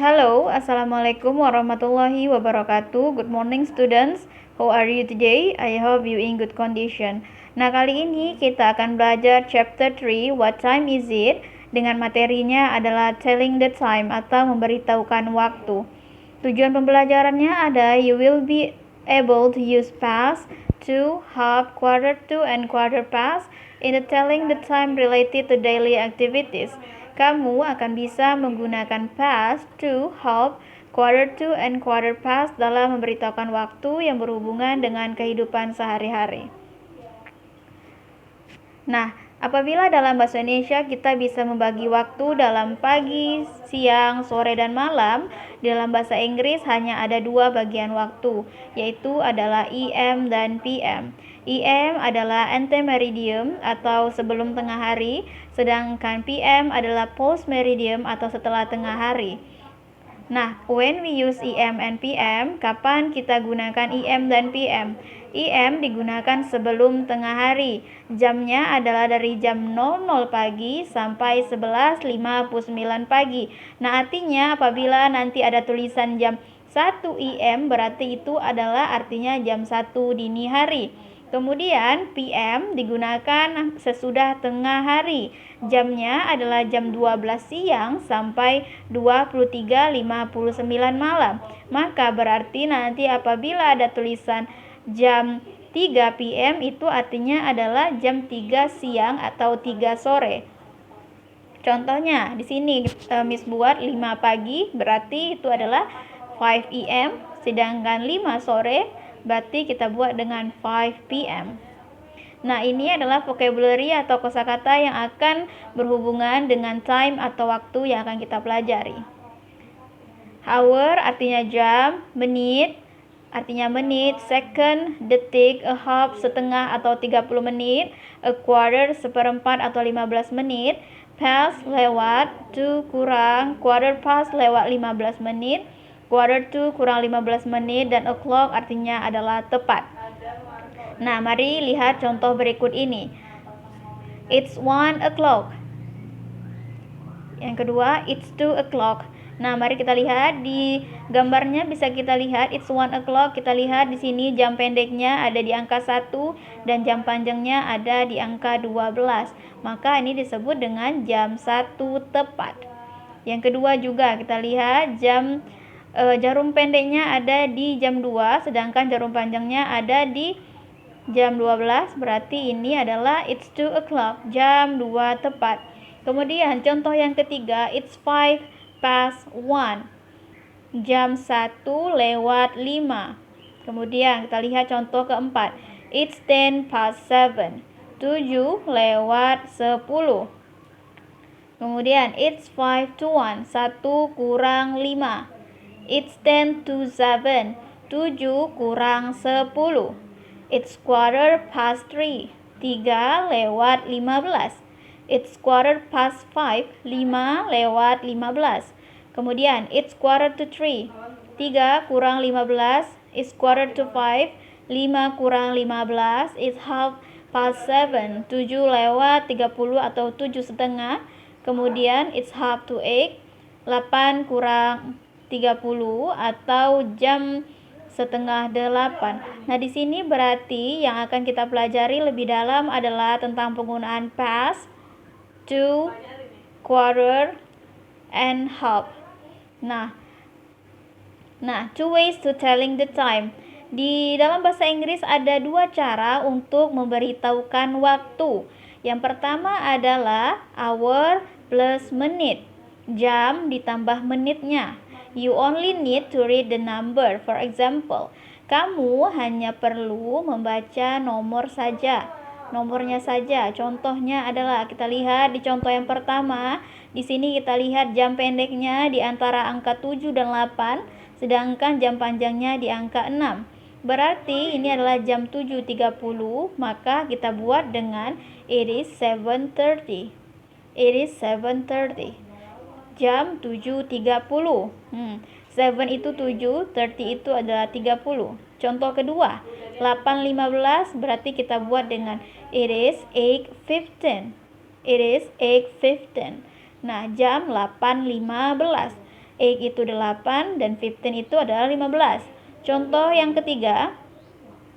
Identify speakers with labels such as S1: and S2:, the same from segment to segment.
S1: Hello, Assalamualaikum warahmatullahi wabarakatuh. Good morning students. How are you today? I hope you in good condition. Nah, kali ini kita akan belajar chapter 3, What time is it? Dengan materinya adalah telling the time atau memberitahukan waktu. Tujuan pembelajarannya ada you will be able to use past, to, half, quarter to, and quarter past in the telling the time related to daily activities. Kamu akan bisa menggunakan past, to, half, quarter to, and quarter past dalam memberitahukan waktu yang berhubungan dengan kehidupan sehari-hari. Nah, apabila dalam bahasa Indonesia kita bisa membagi waktu dalam pagi, siang, sore, dan malam, dalam bahasa Inggris hanya ada dua bagian waktu, yaitu adalah EM dan PM. EM adalah antemeridium atau sebelum tengah hari, sedangkan PM adalah post meridium atau setelah tengah hari. Nah, when we use EM and PM, kapan kita gunakan EM dan PM? EM digunakan sebelum tengah hari. Jamnya adalah dari jam 00 pagi sampai 11.59 pagi. Nah, artinya apabila nanti ada tulisan jam 1 EM, berarti itu adalah artinya jam 1 dini hari. Kemudian PM digunakan sesudah tengah hari. Jamnya adalah jam 12 siang sampai 23.59 malam. Maka berarti nanti apabila ada tulisan jam 3 PM itu artinya adalah jam 3 siang atau 3 sore. Contohnya di sini Miss buat 5 pagi berarti itu adalah 5 AM, sedangkan 5 sore berarti kita buat dengan 5 PM. Nah, ini adalah vocabulary atau kosakata yang akan berhubungan dengan time atau waktu yang akan kita pelajari. Hour artinya jam, menit artinya menit, second, detik, a half, setengah atau 30 menit, a quarter, seperempat atau 15 menit, past, lewat, to, kurang, quarter past, lewat 15 menit, quarter to, kurang 15 menit, dan o'clock artinya adalah tepat. Nah, mari lihat contoh berikut ini. It's 1 o'clock. Yang kedua, it's 2 o'clock. Nah, mari kita lihat di gambarnya bisa kita lihat it's 1 o'clock. Kita lihat di sini jam pendeknya ada di angka 1 dan jam panjangnya ada di angka 12. Maka ini disebut dengan jam 1 tepat. Yang kedua juga kita lihat jarum pendeknya ada di jam 2, sedangkan jarum panjangnya ada di jam 12, berarti ini adalah it's 2 o'clock, jam 2 tepat. Kemudian contoh yang ketiga, it's 5 past 1, jam 1 lewat 5. Kemudian kita lihat contoh keempat, it's 10 past 7, 7 lewat 10. Kemudian it's 5 to 1, 1 kurang 5. It's 10 to 7, 7 kurang 10. It's quarter past 3, 3 lewat 15. It's quarter past 5, 5 lewat 15. Kemudian it's quarter to 3, 3 kurang 15. It's quarter to 5, 5 kurang 15. It's half past 7, 7 lewat 30 atau 7 setengah. Kemudian it's half to 8, 8 kurang 30 atau jam setengah 8. Nah, di sini berarti yang akan kita pelajari lebih dalam adalah tentang penggunaan past, to, quarter, and half. Nah, two ways to telling the time. Di dalam bahasa Inggris ada dua cara untuk memberitahukan waktu. Yang pertama adalah hour plus menit, jam ditambah menitnya. You only need to read the number. For example, kamu hanya perlu membaca nomornya saja. Contohnya adalah kita lihat di contoh yang pertama. Di sini kita lihat jam pendeknya di antara angka 7 dan 8, sedangkan jam panjangnya di angka 6. Berarti ini adalah jam 7.30, maka kita buat dengan it is 7:30. It is 7:30. Jam 7.30. 7 itu 7, 30 itu adalah 30. Contoh kedua, 8.15 berarti kita buat dengan it is 8:15. It is 8:15. Nah, jam 8.15. 8 itu 8 dan 15 itu adalah 15. Contoh yang ketiga,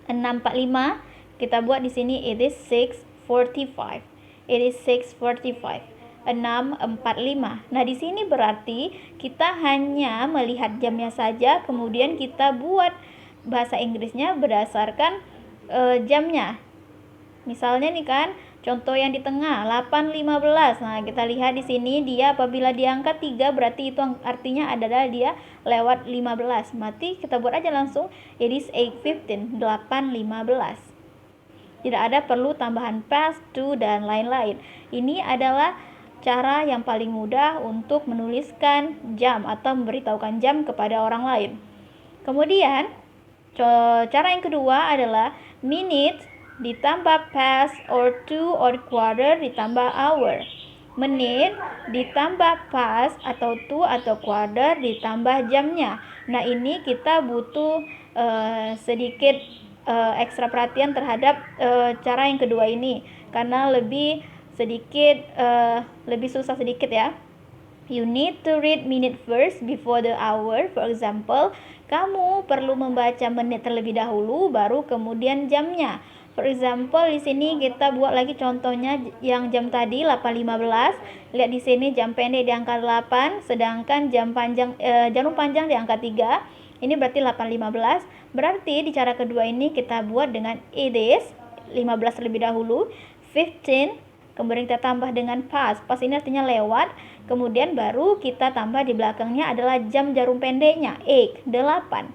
S1: 645 kita buat di sini it is 6:45. It is 6:45. 6:45. Nah, di sini berarti kita hanya melihat jamnya saja, kemudian kita buat bahasa Inggrisnya berdasarkan jamnya. Misalnya nih kan, contoh yang di tengah 8:15. Nah, kita lihat di sini dia apabila diangkat 3 berarti itu artinya adalah dia lewat 15. Mati kita buat aja langsung it is 8:15, 8:15. Tidak ada perlu tambahan past, to, dan lain-lain. Ini adalah cara yang paling mudah untuk menuliskan jam atau memberitahukan jam kepada orang lain. Kemudian, cara yang kedua adalah minute ditambah past or to or quarter ditambah hour. Menit ditambah past atau to atau quarter ditambah jamnya. Nah, ini kita butuh sedikit ekstra perhatian terhadap cara yang kedua ini karena lebih susah sedikit ya. You need to read minute first before the hour. For example, kamu perlu membaca menit terlebih dahulu baru kemudian jamnya. For example, di sini kita buat lagi contohnya yang jam tadi 8:15. Lihat di sini jam pendek di angka 8, sedangkan jarum panjang di angka 3. Ini berarti 8:15. Berarti di cara kedua ini kita buat dengan it is 15 terlebih dahulu, 15, kemudian kita tambah dengan past. Past ini artinya lewat, kemudian baru kita tambah di belakangnya adalah jam jarum pendeknya, 8.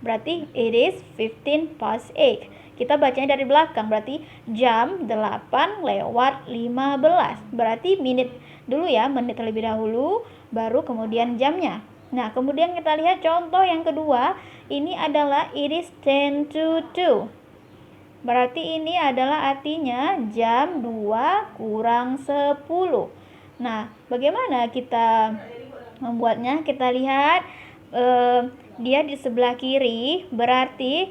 S1: Berarti it is 15 past 8. Kita bacanya dari belakang, berarti jam 8:15. Berarti menit dulu ya, menit terlebih dahulu, baru kemudian jamnya. Nah, kemudian kita lihat contoh yang kedua, ini adalah it is 10 to 2. Berarti ini adalah artinya jam 2 kurang 10. Nah, bagaimana kita membuatnya? Kita lihat dia di sebelah kiri, berarti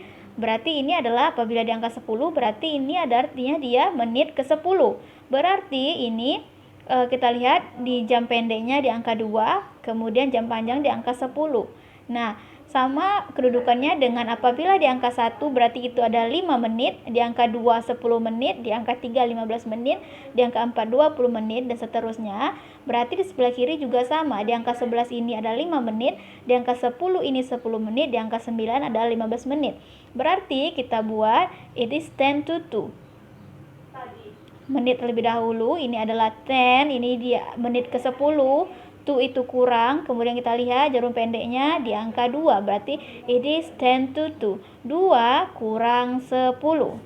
S1: ini adalah apabila di angka 10, berarti ini ada artinya dia menit ke 10. Berarti ini kita lihat di jam pendeknya di angka 2, kemudian jam panjang di angka 10. Nah, sama kedudukannya dengan apabila di angka 1 berarti itu ada 5 menit, di angka 2 10 menit, di angka 3 15 menit, di angka 4 20 menit, dan seterusnya. Berarti di sebelah kiri juga sama, di angka 11 ini ada 5 menit, di angka 10 ini 10 menit, di angka 9 ada 15 menit. Berarti kita buat it is 10 to 2. Menit terlebih dahulu, ini adalah 10, ini dia menit ke 10. 2 itu kurang, kemudian kita lihat jarum pendeknya di angka 2, berarti it is 10 to 2. 2 kurang 10.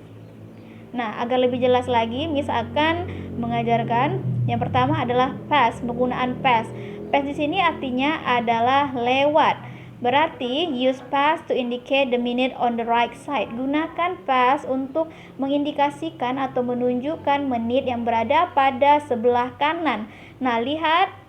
S1: Nah, agar lebih jelas lagi, Miss akan mengajarkan yang pertama adalah past, penggunaan past. Past di sini artinya adalah lewat. Berarti use past to indicate the minute on the right side. Gunakan past untuk mengindikasikan atau menunjukkan menit yang berada pada sebelah kanan. Nah, lihat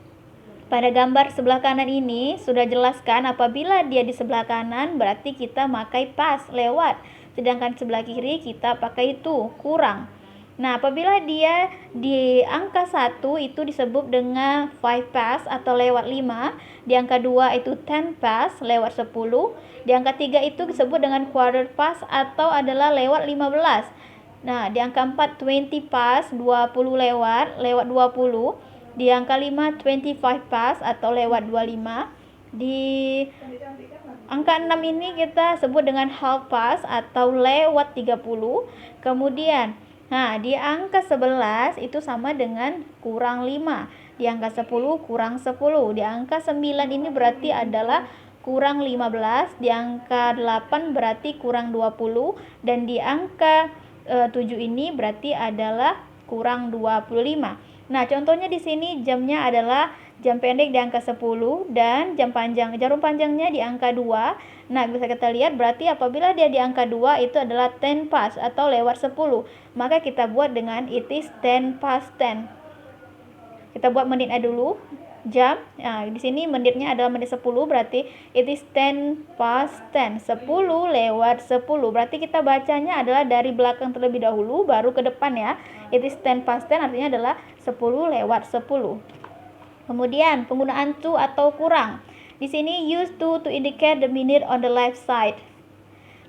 S1: pada gambar sebelah kanan ini sudah jelaskan apabila dia di sebelah kanan berarti kita pakai past, lewat. Sedangkan sebelah kiri kita pakai itu, kurang. Nah, apabila dia di angka 1 itu disebut dengan 5 past atau lewat 5. Di angka 2 itu 10 past, lewat 10. Di angka 3 itu disebut dengan quarter past atau adalah lewat 15. Nah, di angka 4 20 past, 20 lewat 20. Di angka 5 25 past atau lewat 25. Di angka 6 ini kita sebut dengan half past atau lewat 30. Kemudian di angka 11 itu sama dengan kurang 5. Di angka 10 kurang 10. Di angka 9 ini berarti adalah kurang 15. Di angka 8 berarti kurang 20. Dan di angka 7 ini berarti adalah kurang 25. Nah, contohnya di sini jamnya adalah jam pendek di angka 10 dan jarum panjangnya di angka 2. Nah, bisa kita lihat berarti apabila dia di angka 2 itu adalah 10 past atau lewat 10. Maka kita buat dengan it is 10 past 10. Kita buat menitnya dulu. Jam. Nah, di sini menitnya adalah menit 10, berarti it is 10 past 10. 10 lewat 10. Berarti kita bacanya adalah dari belakang terlebih dahulu baru ke depan ya. It is 10 past 10 artinya adalah 10 lewat 10. Kemudian penggunaan to atau kurang. Di sini use to indicate the minute on the left side.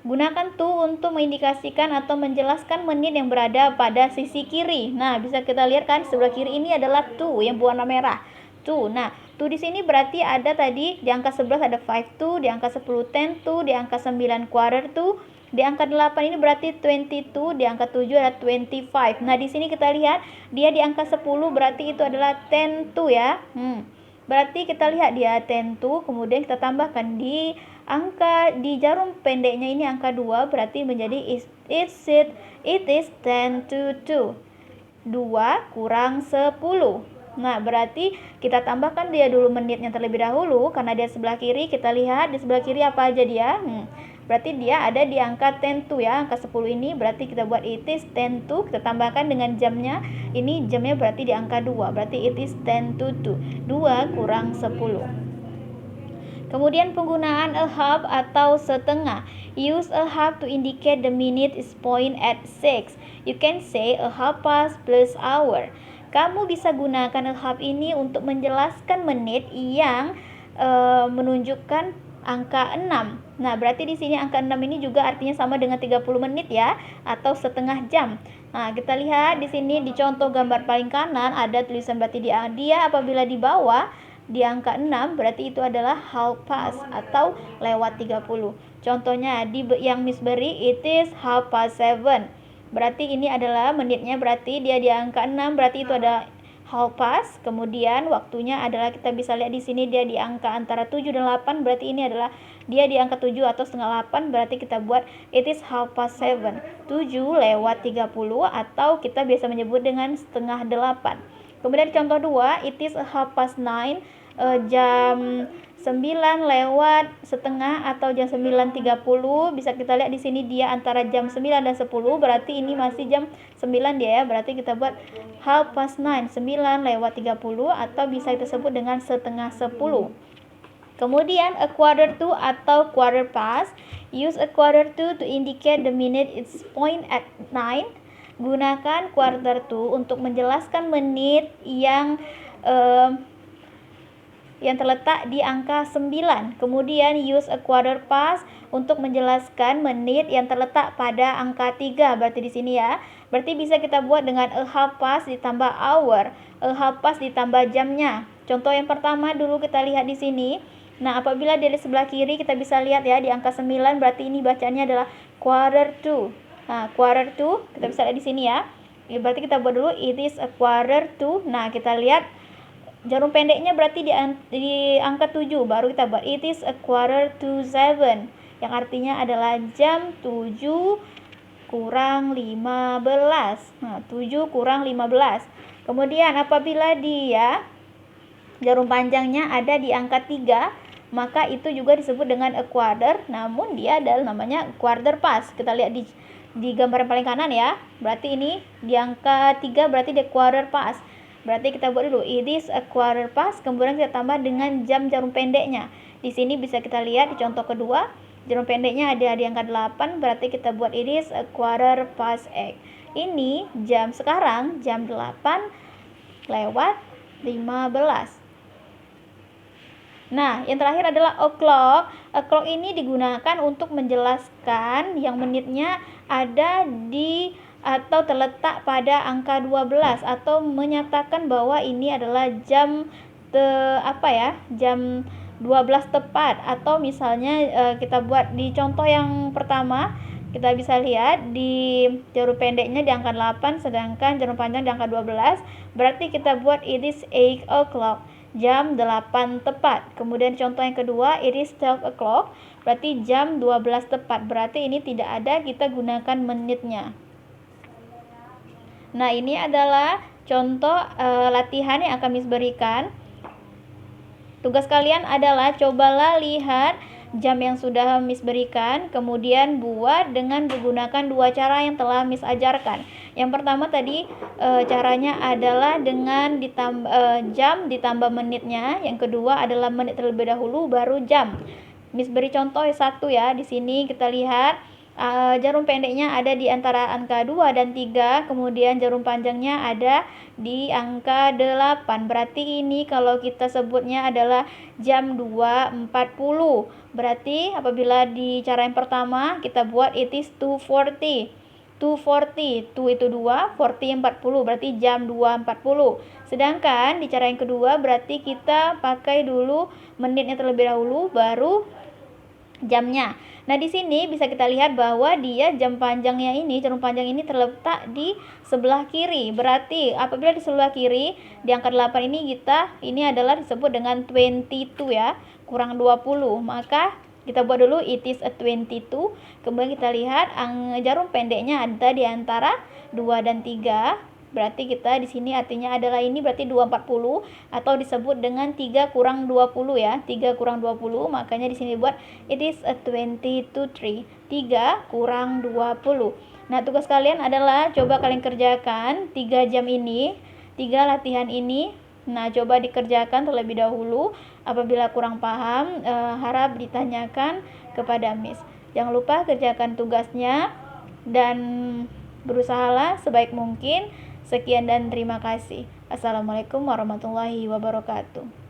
S1: Gunakan to untuk mengindikasikan atau menjelaskan menit yang berada pada sisi kiri. Nah, bisa kita lihat kan sebelah kiri ini adalah to yang berwarna merah. To. Nah, to di sini berarti ada tadi di angka 11 ada 5 to, di angka 10 10 to, di angka 9 quarter to, di angka 8 ini berarti 22, di angka 7 ada 25. Nah, di sini kita lihat dia di angka 10 berarti itu adalah 10 to ya. Berarti kita lihat dia 10 to, kemudian kita tambahkan di angka di jarum pendeknya ini angka 2 berarti menjadi it is 10 to 2. 2 kurang 10. Nah, berarti kita tambahkan dia dulu menitnya terlebih dahulu karena dia sebelah kiri. Kita lihat di sebelah kiri apa aja dia. Berarti dia ada di angka 10 to ya, angka 10 ini berarti kita buat it is 10 to, kita tambahkan dengan jamnya. Ini jamnya berarti di angka 2, berarti it is 10 to 2. 2 kurang 10. Kemudian penggunaan a half atau setengah. Use a half to indicate the minute is point at 6. You can say a half past plus hour. Kamu bisa gunakan a half ini untuk menjelaskan menit yang menunjukkan angka 6. Nah, berarti di sini angka 6 ini juga artinya sama dengan 30 menit ya, atau setengah jam. Nah, kita lihat di sini di contoh gambar paling kanan ada tulisan berarti dia apabila di bawah di angka 6 berarti itu adalah half past atau lewat 30. Contohnya di yang Miss beri it is half past 7. Berarti ini adalah menitnya, berarti dia di angka 6 berarti itu ada half past. Kemudian waktunya adalah kita bisa lihat di sini dia di angka antara 7 dan 8, berarti ini adalah dia di angka 7 atau setengah 8, berarti kita buat it is half past 7. 7 lewat 30 atau kita biasa menyebut dengan setengah 8. Kemudian contoh 2, it is a half past 9, jam 9 lewat setengah atau jam 9.30. Bisa kita lihat di sini dia antara jam 9 dan 10, berarti ini masih jam 9 dia ya. Berarti kita buat half past 9, 9 lewat 30 atau bisa kita sebut dengan setengah 10. Kemudian a quarter to atau quarter past. Use a quarter to indicate the minute is point at 9. Gunakan quarter to untuk menjelaskan menit yang terletak di angka 9. Kemudian use a quarter past untuk menjelaskan menit yang terletak pada angka 3. Berarti di sini ya. Berarti bisa kita buat dengan a half past ditambah hour, a half past ditambah jamnya. Contoh yang pertama dulu kita lihat di sini. Nah, apabila dari sebelah kiri kita bisa lihat ya di angka 9 berarti ini bacanya adalah quarter to. Nah, quarter to kita bisa lihat di sini ya. Berarti kita buat dulu it is a quarter to. Nah, kita lihat jarum pendeknya berarti di angka 7, baru kita buat it is a quarter to 7 yang artinya adalah jam 7 kurang 15. Nah, 7 kurang 15. Kemudian apabila dia jarum panjangnya ada di angka 3, maka itu juga disebut dengan a quarter, namun dia adalah namanya quarter past. Kita lihat di gambar yang paling kanan ya. Berarti ini di angka 3 berarti dia quarter past. Berarti kita buat dulu it is a quarter past, kemudian kita tambah dengan jam jarum pendeknya. Di sini bisa kita lihat di contoh kedua, jarum pendeknya ada di angka 8, berarti kita buat it is a quarter past 8. Ini jam sekarang jam 8 lewat 15. Nah, yang terakhir adalah o'clock. O'clock ini digunakan untuk menjelaskan yang menitnya ada di atau terletak pada angka 12 atau menyatakan bahwa ini adalah jam jam 12 tepat. Atau misalnya kita buat di contoh yang pertama, kita bisa lihat di jarum pendeknya di angka 8 sedangkan jarum panjang di angka 12, berarti kita buat it is 8 o'clock, jam 8 tepat. Kemudian contoh yang kedua it is 12 o'clock, berarti jam 12 tepat. Berarti ini tidak ada, kita gunakan menitnya. Nah, ini adalah contoh latihan yang akan Miss berikan. Tugas kalian adalah cobalah lihat jam yang sudah Miss berikan, kemudian buat dengan menggunakan dua cara yang telah Miss ajarkan. Yang pertama tadi caranya adalah dengan jam ditambah menitnya. Yang kedua adalah menit terlebih dahulu baru jam. Miss beri contoh satu ya. Di sini kita lihat jarum pendeknya ada di antara angka 2 dan 3, kemudian jarum panjangnya ada di angka 8. Berarti ini kalau kita sebutnya adalah jam 2.40. Berarti apabila di cara yang pertama kita buat it is 2:40. 2:40, 2 itu 2, 40 40, berarti jam 2.40. Sedangkan di cara yang kedua berarti kita pakai dulu menitnya terlebih dahulu, baru jamnya. Nah, di sini bisa kita lihat bahwa dia jam panjangnya ini, jarum panjang ini terletak di sebelah kiri. Berarti apabila di sebelah kiri di angka 8 ini ini adalah disebut dengan 22 ya, kurang 20. Maka kita buat dulu it is a 22. Kemudian kita lihat jarum pendeknya ada di antara 2 dan 3. Berarti kita di sini artinya adalah ini berarti 2.40 atau disebut dengan 3 kurang 20 ya. 3 kurang 20, makanya di sini buat it is a 22:3. 3 kurang 20. Nah, tugas kalian adalah coba kalian kerjakan 3 jam ini, 3 latihan ini. Nah, coba dikerjakan terlebih dahulu. Apabila kurang paham, harap ditanyakan kepada Miss. Jangan lupa kerjakan tugasnya dan berusahalah sebaik mungkin. Sekian dan terima kasih. Assalamualaikum warahmatullahi wabarakatuh.